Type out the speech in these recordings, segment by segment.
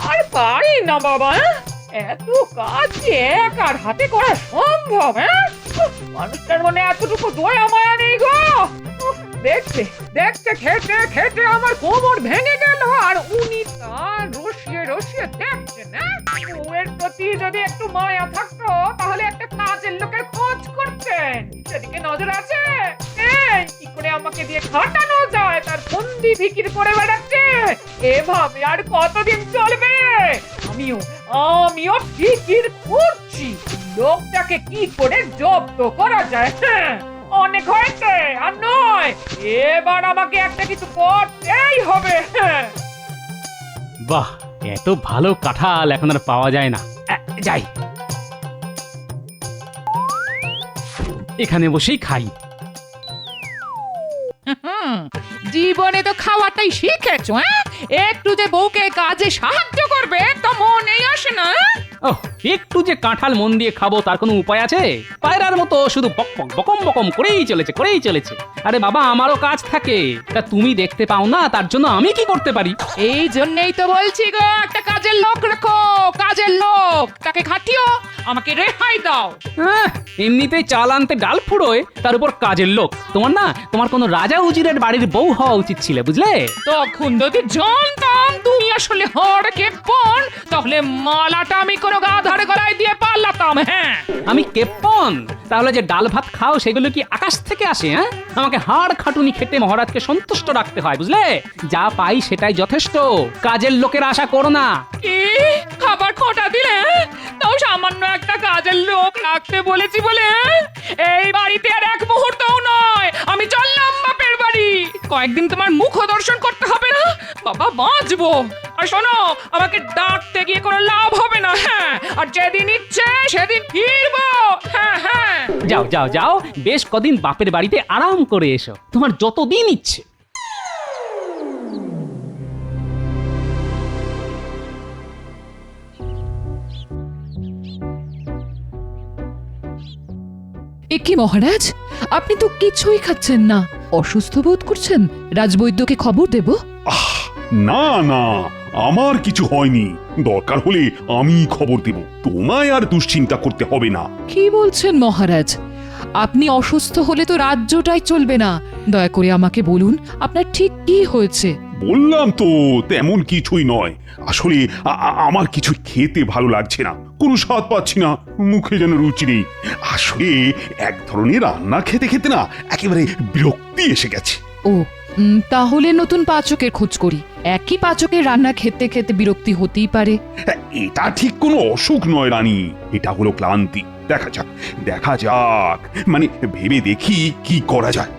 আর পারি না বাবা, এত কাজ যে একার হাতে করা সম্ভব? মানুষটার মনে এতটুকু দয়া মায়া নেই গো। দেখতে দেখতে খেতে খেতে আমার কোমর ভেঙে গেল, আর উনি তার রসিয়ে রসিয়ে দেখছেন। এর প্রতি যদি একটু মায়া থাকতো তাহলে একটা কাজের লোকের খোঁজ করতেন। সেদিকে নজর আছে? কি করে আমাকে দিয়ে খাটানো যায় তার ফন্দি ফিকির করে বেড়াচ্ছে। এভাবে আর কতদিন চলবে? আমিও ফিকির করছি লোকটাকে কি করে জব্দ করা যায়। অনেক হয়েছে, আর নয়, এবার আমাকে একটা কিছু করতেই হবে। বাহ, এত ভালো কাঁঠাল এখন আর পাওয়া যায় না। যাই, এখানে বসেই খাই। জীবনে তো খাওয়াটাই শিখেছো, একটু যে বউকে কাজে সাহায্য করবে তা মনেই আসে না। ওহ, একটু যে কাঁঠাল মন দিয়ে খাবো তার কোনো উপায় আছে? পায়রার মতো শুধু বকম বকম করেই চলেছে। আরে বাবা, আমারও কাজ থাকে, তা তুমি দেখতে পাও না, তার জন্য আমি কি করতে পারি? এই জন্যই তো বলছি গো, একটা কাজের লোক রাখো, কাজের লোক, তাকে খাটিও, আমাকে রেহাই দাও। এমনিতেই চাল আনতে ডাল ফুড়োয়, তার উপর কাজের লোক। তোমার কোনো রাজা উজিরের বাড়ির বউ হওয়া উচিত ছিল, বুঝলে? তখন যদি জানতাম তুমি আসলে হড়কে পণ, তাহলে মালাটা আমি কোনো গাধার গলায় দিয়ে পালাতাম। আমি কেপন? তাহলে যে ডাল ভাত খাও সেগুলো কি আকাশ থেকে আসে? আমাকে হাড় খাটুনি খেটে মহারাজকে সন্তুষ্ট রাখতে হয়, বুঝলে? যা পাই সেটাই যথেষ্ট, কাজের লোকের আশা করো না। কি খাবার খোটা দিলে? তাও সামান্য একটা কাজের লোক রাখতে বলেছি বলে এই বাড়িতে আর এক মুহূর্তও নয়। আমি চললাম বাপের বাড়ি। কয়েকদিন তোমার মুখ দর্শন করতে হবে না, বাবা বাঁচবো। আর শোনো, আমাকে ডাকতে গিয়ে কোনো লাভ হবে না। আর যেদিন ইচ্ছে সেদিন ফিরবো। যাও, বেশ কদিন বাপের বাড়িতে আরাম করে এসো, তোমার যতদিন ইচ্ছে। এ কি মহারাজ, আপনি তো কিছুই খাচ্ছেন না, অসুস্থ বোধ করছেন? রাজবৈদ্যকে খবর দেব? না না, আমার কিছু হয়নি। দরকার হলে আমি খবর দেব, তোমায় আর দুশ্চিন্তা করতে হবে না। কি বলছেন মহারাজ? আপনি অসুস্থ হলে তো রাজ্যটাই চলবে না। দয়া করে আমাকে বলুন, আপনার ঠিক কি হয়েছে? বললাম তো, তেমন কিছুই নয়। আসলে আমার কিছু খেতে ভালো লাগছে না, কোনো স্বাদ পাচ্ছি না, মুখে যেন রুচি নেই। আসলে এক ধরনের রান্না খেতে খেতে না একেবারে বিরক্তি এসে গেছে। ও, তাহলে নতুন পাচকের খোঁজ করি। একই পাচকের রান্না খেতে খেতে বিরক্তি হতেই পারে। এটা ঠিক কোনো অসুখ নয় রানী, এটা হলো ক্লান্তি। দেখা যাক, মানে ভেবে দেখি কি করা যায়।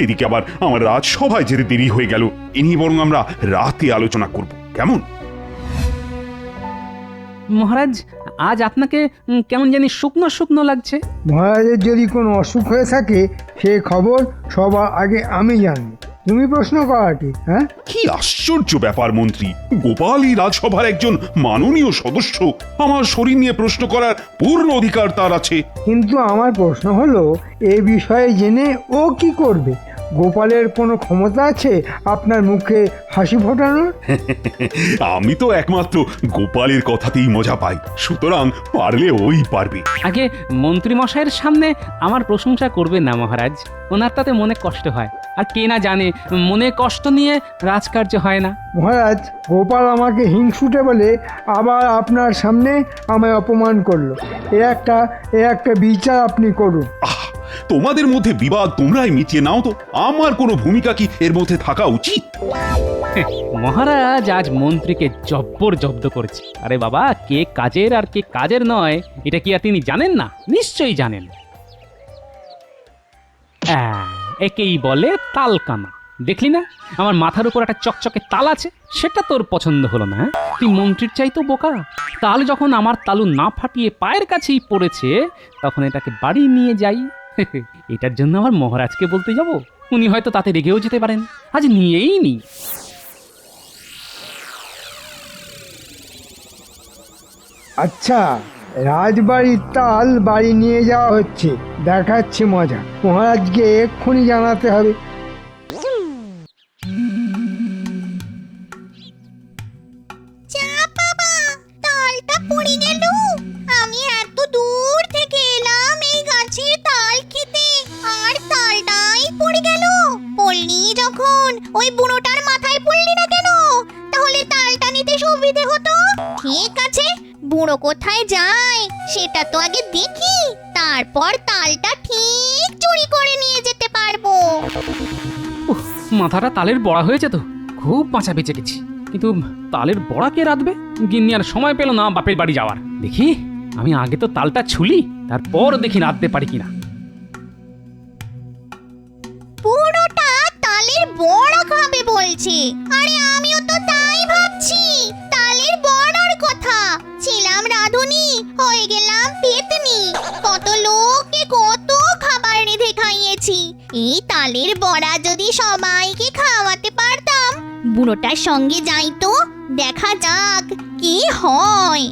এদিকে আবার আমার রাজসভায় যেতে দেরি হয়ে গেল, এ নিয়ে বরং আমরা রাতে আলোচনা করব, কেমন? মহারাজ, আজ আপনাকে কেমন জানি শুকনো শুকনো লাগছে। মহারাজের যদি কোনো অসুখ হয়ে থাকে সে খবর সবার আগে আমি জানবো, তুমি প্রশ্ন করাটি? কি আশ্চর্য ব্যাপার মন্ত্রী, গোপালই রাজসভার একজন মাননীয় সদস্য, আমার শরীর নিয়ে প্রশ্ন করার পূর্ণ অধিকার তার আছে। কিন্তু আমার প্রশ্ন হলো, এ বিষয়ে জেনে ও কি করবে? গোপালের কোনো ক্ষমতা আছে আপনার মুখে হাসি ফোটানোর? আমি তো একমাত্র গোপালের কথাতেই মজা পাই, সুতরাং পারলে ওই পারবে। আগে মন্ত্রী মশাইয়ের সামনে আমার প্রশংসা করবেন না মহারাজ, ওনার তাতে মনে কষ্ট হয়। আর কে না জানে, মনে কষ্ট নিয়ে রাজকার্য হয় না। মহারাজ, গোপাল আমাকে হিংসুটে বলে আবার আপনার সামনে আমায় অপমান করলো। এর একটা বিচার আপনি করুন। তোমাদের মধ্যে বিবাদ তোমরাই মিটিয়ে নাও তো, আমার কোনো ভূমিকা কি এর মধ্যে থাকা উচিত? মহারাজ আজ মন্ত্রীকে জব্বর জব্দ করেছে। আরে বাবা, কে কাজের আর কে কাজের নয়, এটা কি আর তিনি জানেন না? নিশ্চয়ই জানেন। একেই বলে তালকানা। দেখলি না, আমার মাথার উপর একটা চকচকে তাল আছে, সেটা তোর পছন্দ হলো না? তুই মন্ত্রীর চাইতো বোকা। তাল যখন আমার তালু না ফাটিয়ে পায়ের কাছেই পড়েছে, তখন এটাকে বাড়ি নিয়ে যাই। এটার জন্য আমার মহারাজকে বলতে যাব? উনি হয়তো তাতে রেগেও যেতে পারেন। আজ নিয়েই নি। আচ্ছা, রাজবাড়ির তাল বাড়ি নিয়ে যাওয়া হচ্ছে, দেখাচ্ছে মজা। মহারাজকে এক্ষুনি জানাতে হবে। চাপা পড়ে গেল। আমি এত দূর থেকে এলাম এই গাছের তাল খেতে, আর তালটাই পড়ে গেল। পড়লি যখন ওই বুড়োটার মাথায় পড়লি না কেন? তাহলে তালটা নিতে সুবিধে হতো। ঠিক আছে, বুড়ো কোথায় যায় সেটা তো আগে দেখি, তারপর তালটা ঠিক চুরি করে নিয়ে যেতে পারবো। উফ, মাথাটা তালের বড়া হয়েছে তো, খুব বাঁচা বেঁচে গেছি। কিন্তু তালের বড়া কে রাঁধবে? গিন্নি আর সময় পেল না বাপের বাড়ি যাওয়ার। দেখি আমি আগে তো তালটা ছুলি, তারপর দেখি রাঁধতে পারি কিনা। বুড়োটা তালের বড়া খাবে বলছে, আরে আমিও তো তাই ভাবছি। তালের বড়ার কথা, ছিলাম রাঁধুনি, হয়ে গেলাম পেতনি। কত লোককে কত খাবার রেঁধে খাইয়েছি। এই তালের বড়া যদি সবাইকে খাওয়াতে পারতাম। বুড়োটার সঙ্গে যাই তো, দেখা যাক কি হয়।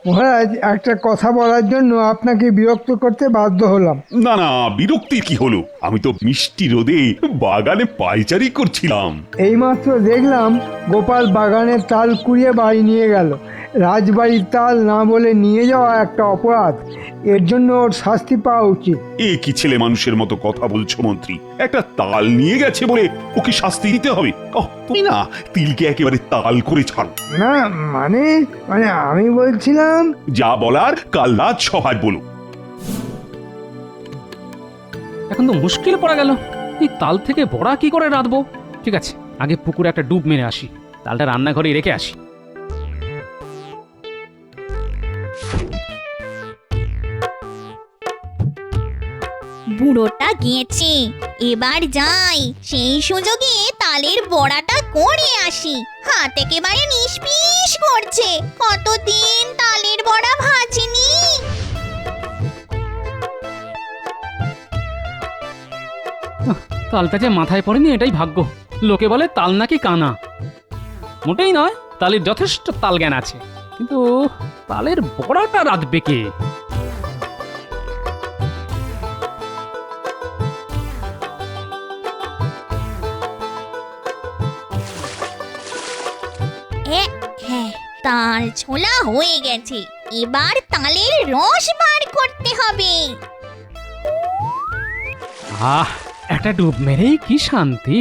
মহারাজ, একটা কথা বলার জন্য আপনাকে বিরক্ত করতে বাধ্য হলাম। না না, বিরক্তির কি হলো? আমি তো মিষ্টি রোদে বাগানে পায়চারি করছিলাম। এইমাত্র দেখলাম গোপাল বাগানের তাল কুড়িয়ে বাড়ি নিয়ে গেল। রাজবাড়ির তাল না বলে নিয়ে যাওয়া একটা অপরাধ, এর জন্য ওর শাস্তি পাওয়া উচিত। এ কি ছেলে মানুষের মতো কথা বলছো মন্ত্রী? একটা তাল নিয়ে গেছে বলে ওকে শাস্তি দিতে হবে? তুমি না তিলকে একেবারে তাল করে ছাড়ো। না মানে মানে আমি বলছিলাম, যা বলার কাল রাজসভায় বলো। এখন তো মুশকিল পড়া গেল, এই তাল থেকে বড়া কি করে রাঁধবো? ঠিক আছে, আগে পুকুরে একটা ডুব মেরে আসি, তালটা রান্নাঘরে রেখে আসি। বুড়োটা গেছে, এবার যাই, সেই সুযোগে তালের বড়াটা করে আসি। হাত একেবারে নিষ্পিস করছে, কতদিন তালের বড়া ভাজিনি। তালটা যে মাথায় পড়েনি এটাই ভাগ্য। লোকে বলে তাল নাকি কানা, মোটেই নয়, তালের যথেষ্ট তাল জ্ঞান আছে, কিন্তু তালের বড়াটা রাঁধবে কে? হ্যাঁ, তাল ছোলা হয়ে গেছে, এবার তালের রস বার করতে হবে। আহ, একটা ডুব মেরেই কি শান্তি!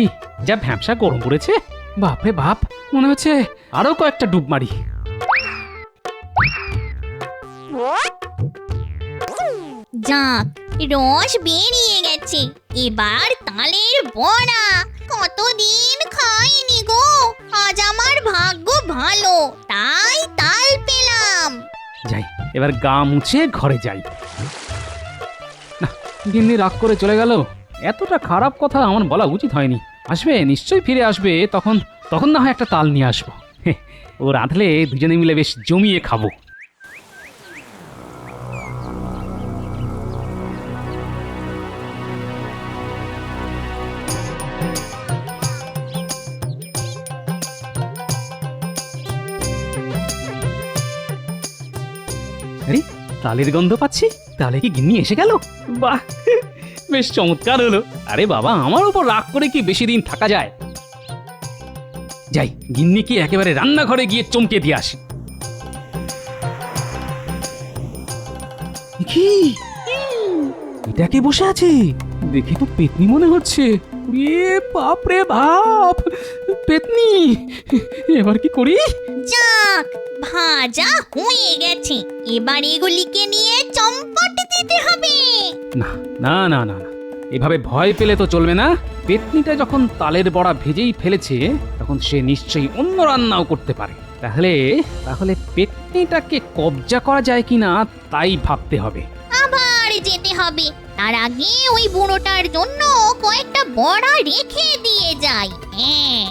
যা ভ্যাপসা গরম পড়েছে, বাপরে বাপ, মনে হচ্ছে আরো কয়েকটা ডুব মারি। যাক, রস বেরিয়ে গেছে, এবার তালের বড়া। কতদিন খাইনি গো, আজ আমার ভাগ্য ভালো, তাই তাল পেলাম। যাই, এবার গা মুছে ঘরে যাই। না, গিন্নি রাগ করে চলে গেল। এতটা খারাপ কথা আমার বলা উচিত হয়নি। আসবে, নিশ্চয়ই ফিরে আসবে, তখন তখন না হয় একটা তাল নিয়ে আসবো। ও রাঁধলে দুজনে মিলে বেশ জমিয়ে খাবো। আরে, তালের গন্ধ পাচ্ছি, তাহলে কি গিন্নি এসে গেল? বাহ, বেশ চমৎকার হলো। আরে বাবা, আমার উপর রাগ করে কি বেশি দিন থাকা যায়? যাই, গিন্নি কি একেবারে রান্নাঘরে গিয়ে চমকে দিয়ে আসি। কি এটা কে বসে আছে? দেখে তো পেতনি মনে হচ্ছে। বাপ রে বাপ, পেতনি! এবার কি করি? যাক, ভাজা হয়ে গেছে, এবার এগুলিকে নিয়ে চম্পট দিতে হবে। না না না না না, এভাবে ভয় পেলে তো চলবে না। পেতনিটা যখন তালের বড়া ভেজেই ফেলেছে, তখন সে নিশ্চয়ই অন্য রান্নাও করতে পারে। তাহলে তাহলে পেতনিটাকে কবজা করা যায় কিনা তাই ভাবতে হবে। আবার যেতে হবে, তার আগে ওই বুড়োটার জন্য কয়েকটা বড়া রেখে দিয়ে যাই। হ্যাঁ,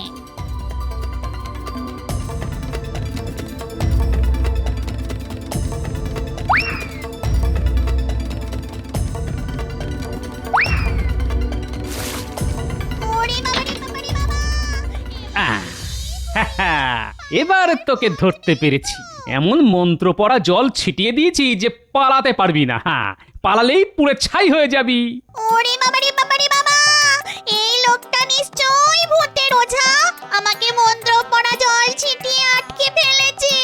আহ, এবার তোকে ধরতে পেরেছি। এমন মন্ত্র পড়া জল ছিটিয়ে দিয়েছি যে পালাতে পারবি না। হ্যাঁ, পালালেই পুড়ে ছাই হয়ে যাবি। ওরে বাবা রে বাবা রে বাবা, এই লোকটা নিশ্চয়ই ভূতের ওঝা। আমাকে মন্ত্র পড়া জল ছিটিয়ে আটকে ফেলেছে।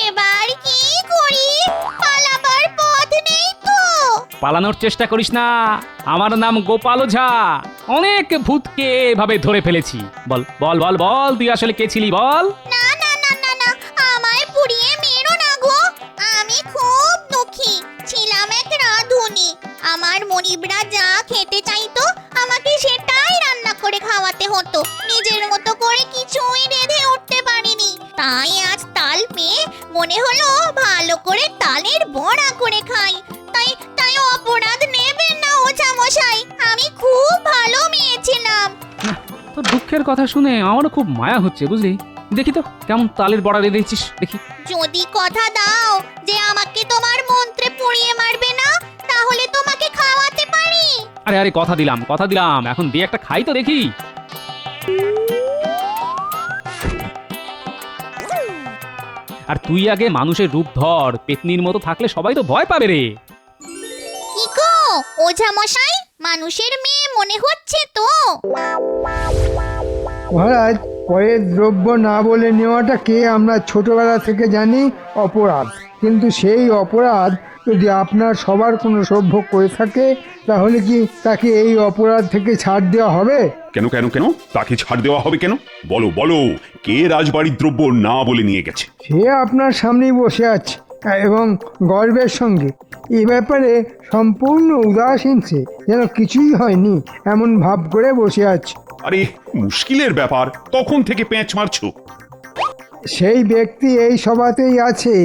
এবার কি করি? পালাবার পথ নেই তো। পালানোর চেষ্টা করিস না, আমার নাম গোপাল ওঝা। অনেক ভূতকে এভাবে ধরে ফেলেছি। বল বল বল বল, তুই আসলে কে ছিলি বল। না না না না না, আমায় পুড়িয়ে মেরো না গো। আমি খুব দুঃখী, ছিলাম এক রাঁধুনি। আমার মনিবরা যা খেতে চাইতো আমাকে সেটাই রান্না করে খাওয়াতে হতো। নিজের মতো করে কিছুই রেঁধে উঠতে পারিনি। তাই আজ তাল পেয়ে মনে হলো ভালো করে তালের বড়া করে খাই। তাই তাই অপরাধ নেবেন না ওঝা মশাই, আমি খুব ভালো মেয়ে ছিলাম। তোর দুঃখের কথা শুনে আমারও খুব মায়া হচ্ছে, বুঝলি। দেখি তো কেমন তালের বড়া রেঁধেছিস, দেখি। যদি কথা দাও যে আমাকে তোমার মন্ত্রে পুড়িয়ে মারবে না, তাহলে তোমাকে খাওয়াতে পারি। আরে আরে, কথা দিলাম কথা দিলাম, এখন দিয়ে একটা খাই তো দেখি। আর তুই আগে মানুষের রূপ ধর, পেতনির মতো থাকলে সবাই তো ভয় পাবে রে। কি গো ওঝা মশাই, মানুষের মেয়ে মনে হচ্ছে তো? মহারাজ, কয়ের দ্রব্য না বলে নেওয়াটাকে আমরা ছোটবেলা থেকে জানি অপরাধ। কিন্তু সেই অপরাধ যদি আপনার সবার কোনো সভ্য করে থাকে, তাহলে কি তাকে এই অপরাধ থেকে ছাড় দেওয়া হবে? কেন কেন কেন তাকে ছাড় দেওয়া হবে কেন? বলো বলো, কে রাজবাড়ির দ্রব্য না বলে নিয়ে গেছে? সে আপনার সামনেই বসে আছে এবং গর্বের সঙ্গে এই ব্যাপারে সম্পূর্ণ উদাসীন, সে যেন কিছুই হয়নি এমন ভাব করে বসে আছে। আরে মুশকিলের ব্যাপার, তখন থেকে প্যাঁচ মারছো। সেই ব্যক্তি এই সভাতেই আছে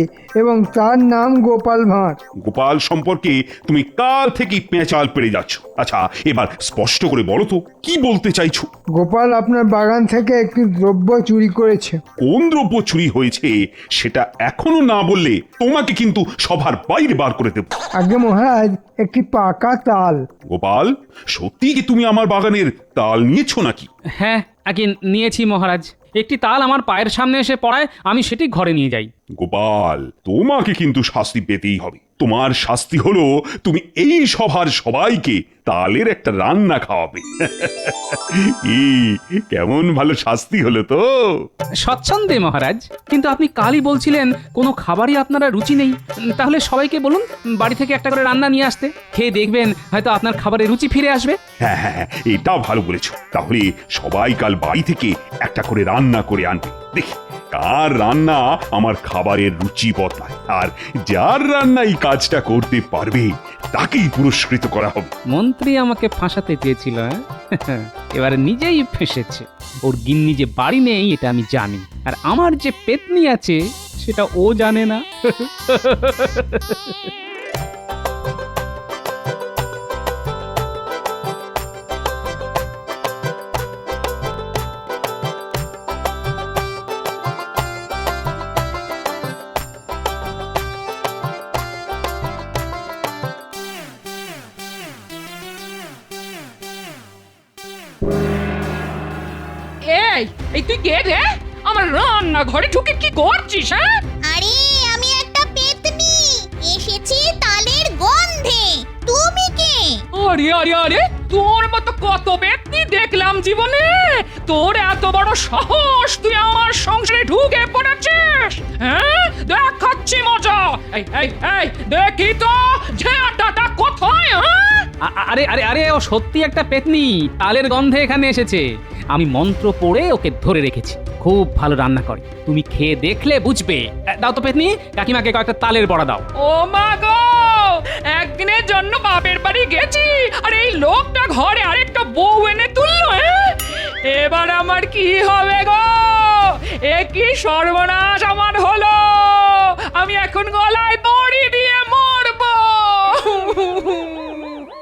এবং তার নাম গোপাল ভাঁড়। গোপাল সম্পর্কে তুমি কাল থেকেই পেঁচাল পেরে যাচ্ছ। আচ্ছা, এবার স্পষ্ট করে বলো তো, কি বলতে চাইছো? গোপাল আপনার বাগান থেকে একটি দ্রব্য চুরি করেছে। কোন দ্রব্য চুরি হয়েছে সেটা এখনো না বললে তোমাকে কিন্তু সভার বাইরে বার করে দেব। আগে মহারাজ, একটি পাকা তাল। গোপাল, সত্যি কি তুমি আমার বাগানের তাল নিয়েছো নাকি? হ্যাঁ, আগে নিয়েছি মহারাজ। একটি তাল আমার পায়ের সামনে এসে পড়ায় আমি সেটি ঘরে নিয়ে যাই। গোপাল, তোমাকে কিন্তু শাস্তি পেতেই হবে। তোমার শাস্তি হলো তুমি এই সভার সবাইকে তালের একটা রান্না খাওয়াবে। কেমন ভালো শাস্তি হলো তো? স্বচ্ছন্দে মহারাজ, কিন্তু আপনি কালই বলছিলেন কোনো খাবারই আপনারা রুচি নেই। তাহলে সবাইকে বলুন বাড়ি থেকে একটা করে রান্না নিয়ে আসতে, খেয়ে দেখবেন হয়তো আপনার খাবারের রুচি ফিরে আসবে। হ্যাঁ হ্যাঁ হ্যাঁ, এটা ভালো বলেছো। তাহলে সবাই কাল বাড়ি থেকে একটা করে রান্না করে আনবে। দেখি কার রান্না আমার খাবারের রুচি বদলায়, আর যার রান্না এই কাজটা করতে পারবে তাকেই পুরস্কৃত করা হবে। মন্ত্রী আমাকে ফাঁসাতে চেয়েছিল, এবারে নিজেই ফেসেছে। ওর গিন্নি যে বাড়ি নেই এটা আমি জানি, আর আমার যে পেতনি আছে সেটা ও জানে না। এই এই তুই কে রে? আমার রান্না ঘরে ঢুকে কি করছিস? হ্যাঁ, আরে আমি একটা পেতনি, এসেছি তালের গন্ধে। তুমি কে? আরে আরে আরে, তোর মতো কত ব্যক্তি দেখলাম জীবনে, তোর এত বড় সাহস, তুই আমার সংসারে ঢুকে পড়েছিস? হ্যাঁ, দেখাচ্ছি মজা। এই এই এই, দেখি তো ঝাঁটাটা কোথায়? হ্যাঁ, আরে আরে আরে, ও সত্যি একটা পেতনি, তালের গন্ধে এখানে এসেছে। আমি মন্ত্র পড়ে ওকে ধরে রেখেছি। খুব ভালো রান্না করে, তুমি খেয়ে দেখলে বুঝবে। দাও তো পেতনি, কাকিমাকে কয়েকটা তালের বড়া দাও। ও মা গো, একদিনের জন্য বাপের বাড়ি গেছি আর এই লোকটা ঘরে আরেকটা বউ এনে তুললো। এবার আমার কি হবে গো? এ কি সর্বনাশ আমার হলো! আমি এখন গলায় দড়ি দিয়ে মরবো।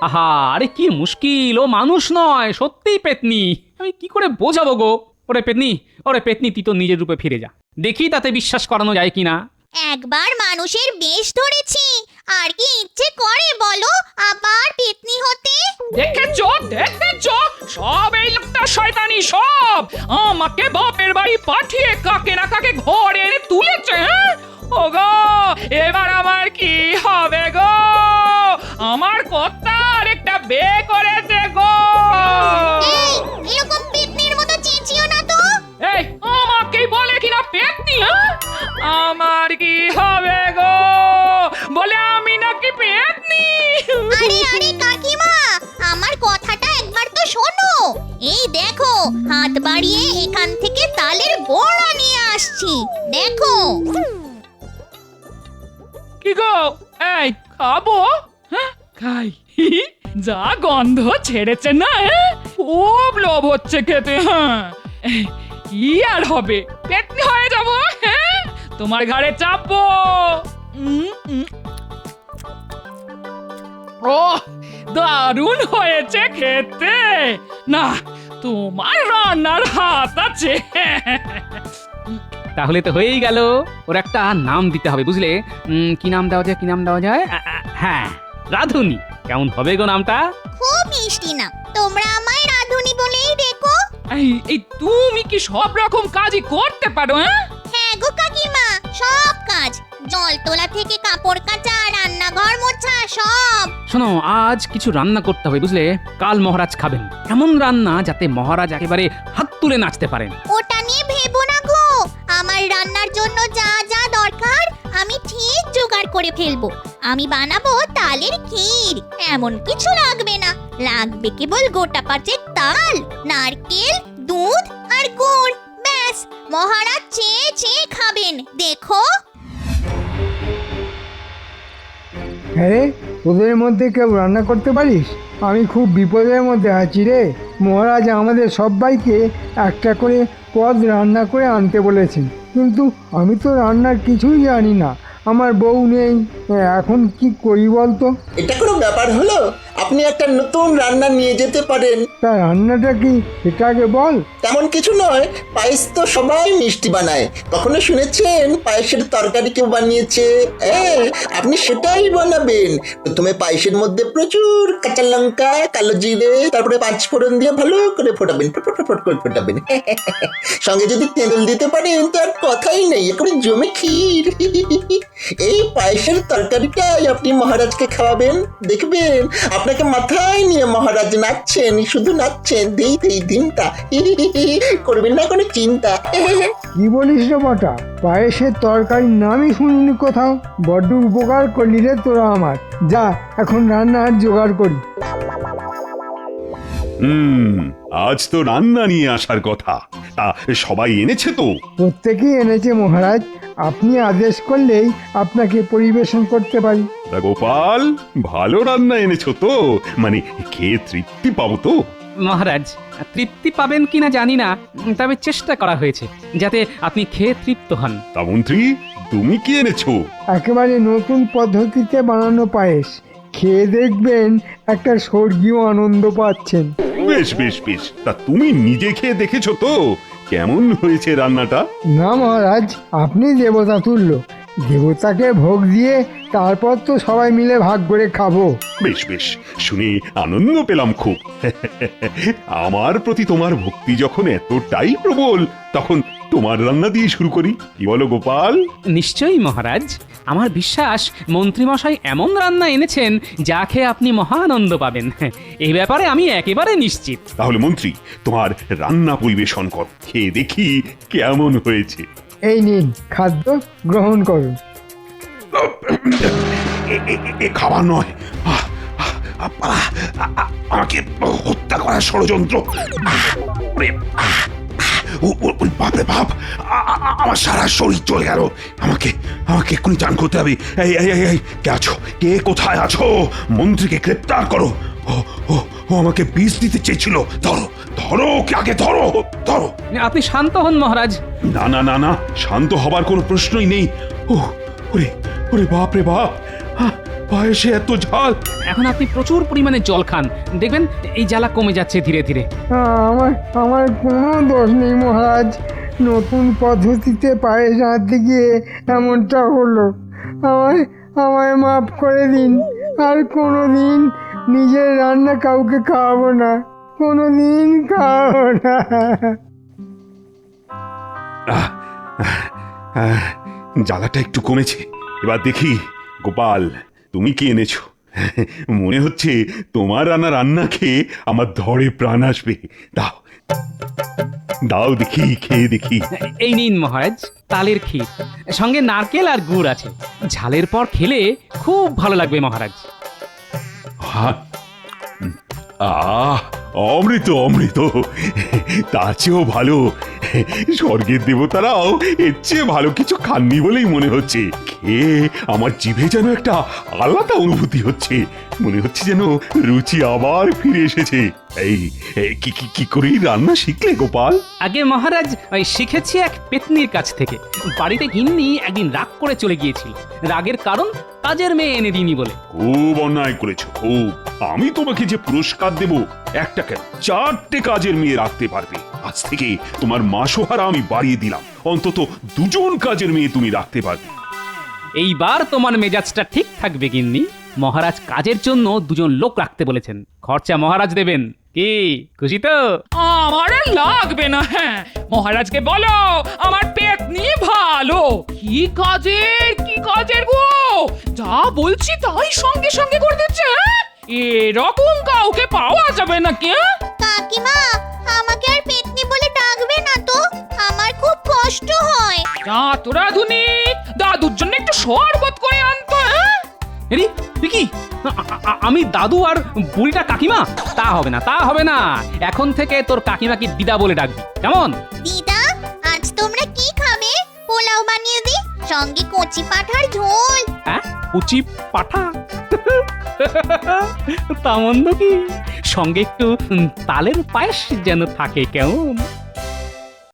আহা, আরে কি মুশকিল, ও মানুষ নয়, সত্যিই পেতনি। আমি কি করে বোঝাবো গো? ওরে পেতনি, ওরে পেতনি, তুই তো নিজের রূপে ফিরে যা, দেখি তাতে বিশ্বাস করানো যায় কিনা। একবার মানুষের বেশ ধরেছি, আর কি ইচ্ছে করে বলো আবার পেতনি হতে? দেখেছো সব এই লোকটা শয়তানি সব আমাকে বাপের বাড়ি পাঠিয়ে কাকে না কাকে ঘরে এনে তুলেছে। ওগো এবার আমার কি হবে গো? আমার কর্তা আরেকটা বিয়ে করেছে গো। এই এরকম পেতনির মতো চেঁচিও না তো। এই আমাকে বলে কিনা পেতনি? আমার কি হবে গো? বলে আমি নাকি পেতনি? আরে আরে কাকিমা, আমার কথাটা একবার তো শোনো। এই দেখো, হাত বাড়িয়ে এখান থেকে তালের বড়া নিয়ে আসছি, দেখো। কি গো, এই খাবো? হ্যাঁ খাই। যা গন্ধ ছেড়েছে না, খুব লোভ হচ্ছে খেতে। হ্যাঁ কি আর হবে, পেটনি হয়ে যাবো। হ্যাঁ তোমার ঘাড়ে চাপবো। ও দারুণ হয়েছে খেতে। না তোমার রান্নার হাত আছে। তাহলে তো হয়েই গেল। ওর একটা নাম দিতে হবে, বুঝলে? কি নাম দেওয়া যায়, কি নাম দেওয়া যায়? হ্যাঁ, রাধুনি। কেমন হবে গো নামটা? খুব মিষ্টি না, তোমরা আমায় রাধুনি বলেই ডেকো। এই তুমি কি সব রকম কাজই করতে পারো? হ্যাঁ গো কাকিমা, সব কাজ, জল তোলা থেকে কাপড় কাচা, রান্নাঘর মোছা, সব। শোনো, আজ কিছু রান্না করতে হবে, বুঝলে? কাল মহারাজ খাবেন এমন রান্না যাতে মহারাজ একেবারে হাত তুলে নাচতে পারেন। ওটা নিয়ে ভেবো না গো, আমার রান্নার জন্য যা যা দরকার আমি ঠিক জোগাড় করে ফেলবো। আমি বানাবো তালের ক্ষীর, এমন কিছু লাগবে না। লাগবে কেবল গোটা 5 তাল, নারকেল, দুধ আর গুড়। ব্যাস, মহারাজ চেয়ে চেয়ে খাবেন, দেখো। হ্যাঁ, তোদের মধ্যে কেউ রান্না করতে পারিস? আমি খুব বিপদের মধ্যে আছি রে। মহারাজ আমাদের সবাইকে একটা করে পদ রান্না করে আনতে বলেছেন, কিন্তু আমি তো রান্নার কিছুই জানি না, আমার বউ নেই। এখন কি করি বলতো? এটা কোনো ব্যাপার হলো? আপনি একটা নতুন রান্না নিয়ে যেতে পারেন। তা রান্নাটা কি সেটা আগে বল। তেমন কিছু নয়, পায়েস তো সবাই মিষ্টি বানায়। কখনো শুনেছেন পায়েসের তরকারি কেউ বানিয়েছে? আপনি সেটাই বানাবেন। প্রথমে পায়েসের মধ্যে প্রচুর কাঁচা লঙ্কা, কালো জিরে, তারপরে 5 ফোড়ন দিয়ে ভালো করে ফোটাবেন, ফট করে ফোটাবেন। সঙ্গে যদি তেঁতুল দিতে পারেন তো আর কথাই নেই, একেবারে জমে ক্ষীর। এই পায়েসের তরকারিটাই আপনি মহারাজকে খাওয়াবেন, দেখবেন আপনাকে মাথায় নিয়ে মহারাজ নাচছেন, শুধু নাচছেন। দেই দিনটা করবেন না কোনো চিন্তা। কি বলিস রে বটা, পায়েসের তরকারির নামই শুনিনি কোথাও। বড্ড উপকার করলি রে তোরা আমার। যা এখন রান্নার জোগাড় করি। আজ তো রান্না নিয়ে আসার কথা, তা সবাই এনেছে তো? প্রত্যেকেই এনেছে মহারাজ, আপনি আদেশ করলেই আপনাকে পরিবেশন করতে পারি। তা গোপাল, ভালো রান্না এনেছো তো? মানে খেয়ে তৃপ্তি পাবো তো? মহারাজ, তৃপ্তি পাবেন কিনা জানি না, তবে চেষ্টা করা হয়েছে যাতে আপনি খেয়ে তৃপ্ত হন। তা মন্ত্রী, তুমি কি এনেছো? একেবারে নতুন পদ্ধতিতে বানানো পায়েস, খেয়ে দেখবেন একটা স্বর্গীয় আনন্দ পাচ্ছেন। বেশ বেশ বেশ, তা তুমি নিজে খেয়ে দেখেছো তো কেমন হয়েছে রান্নাটা? না মহারাজ, আপনি দেবতা তুল্য, দেবতাকে ভোগ দিয়ে তারপর তো সবাই মিলে ভাগ করে খাবো। বেশ বেশ, শুনে আনন্দ পেলাম খুব। আমার প্রতি তোমার ভক্তি যখন এতটাই প্রবল, তখন তোমার রান্না দিয়ে শুরু করি, কি বলো গোপাল? নিশ্চয়ই মহারাজ, আমার বিশ্বাস মন্ত্রীমশাই এমন রান্না এনেছেন যা খেয়ে আপনি মহা আনন্দ পাবেন। এই ব্যাপারে আমি একেবারে নিশ্চিত। তাহলে মন্ত্রী, তোমার রান্না পরিবেশন কর, খেয়ে দেখি কেমন হয়েছে। এই নিন, খাদ্য গ্রহণ করুন। এ খাবার নয়, আমাকে হত্যা করার ষড়যন্ত্র। বাপরে বাপ, আমার সারা শরীর চলে গেল। আমাকে এক্ষুনি চান করতে হবে। এই কে আছো? কে কোথায় আছো? মন্ত্রীকে গ্রেপ্তার করো। ও আমাকে বিষ দিতে চেয়েছিল। ধরো ওকে, আগে ধরো। আপনি শান্ত হন মহারাজ। না, শান্ত হবার কোনো প্রশ্নই নেই। ওরে বাপ রে বাপ, পায়েসে এত ঝাল। এখন আপনি প্রচুর পরিমাণে জল খান, দেখবেন এই জ্বালা কমে যাচ্ছে ধীরে ধীরে। আমার কোনো দোষ নেই মহারাজ, নতুন পদ্ধতিতে পায়েস রাঁধতে গিয়ে এমনটা হলো। আমায় আমায় মাফ করে দিন। আর কোনো দিন নিজের রান্না কাউকে খাওয়াবো না, কোনো দিন খাওয়াবো না। জ্বালাটা একটু কমেছে। এবার দেখি গোপাল, তুমি কি এনেছো? মনে হচ্ছে তোমার রান্না খেয়ে আমার ধরে প্রাণ আসবে। দাও দাও দেখি, খেয়ে দেখি। এই নিন মহারাজ, তালের ক্ষীর, সঙ্গে নারকেল আর গুড় আছে। ঝালের পর খেলে খুব ভালো লাগবে মহারাজ। আহ, অমৃত অমৃত, তার চেয়েও ভালো। স্বর্গের দেবতারাও এর চেয়ে ভালো কিছু খাননি বলেই মনে হচ্ছে। খেয়ে আমার জিভে যেন একটা আলাদা অনুভূতি হচ্ছে। মনে হচ্ছে যেন রুচি আবার ফিরে এসেছে। এই কি কি কি করেই রান্না শিখলে গোপাল? আগে মহারাজ, ওই শিখেছি এক পেতনির কাছ থেকে। বাড়িতে গিন্নি একদিন রাগ করে চলে গিয়েছিল। রাগের কারণ কাজের মেয়ে এনে দিইনি বলে। খুব অন্যায় করেছো, খুব। আমি তোমাকে যে পুরস্কার দেব, একটা কেন 4টে কাজের মেয়ে রাখতে পারবে। আজ থেকে তোমার মাসোহারা আমি বাড়িয়ে দিলাম। অন্তত 2জন কাজের মেয়ে তুমি রাখতে পারবে। এইবার তোমার মেজাজটা ঠিক থাকবে গিন্নি। মহারাজ কাজের জন্য 2জন লোক রাখতে বলেছেন। খরচা মহারাজ দেবেন। কি খুশি তো? আমার আর লাগবে না। হ্যাঁ, মহারাজকে বলো আমার পেতনি ভালো। কি কাজের গো, যা বলছি তাই সঙ্গে সঙ্গে করে দিচ্ছে। এরকম কাউকে পাওয়া যাবে নাকি? কাকিমা, আমাকে আর পেতনি বলে ডাকবে না তো, আমার খুব কষ্ট হয়। যা তোরা ধুনি, দাদুর জন্য একটু শরবত করে আনতো। এরি কি আমি দাদু আর বুড়িটা কাকিমা? তা হবে না, তা হবে না। এখন থেকে তোর কাকিমাকে দিদা বলে ডাকবি, কেমন? দিদা, আজ তোমরা কি খাবে? পোলাও বানিয়ে দি, সঙ্গে কচি পাঠার ঝোল। হ্যাঁ, কুচি পাঠা? তা মন্দ কি? সঙ্গে একটু তালের পায়েস যেন থাকে, কেমন?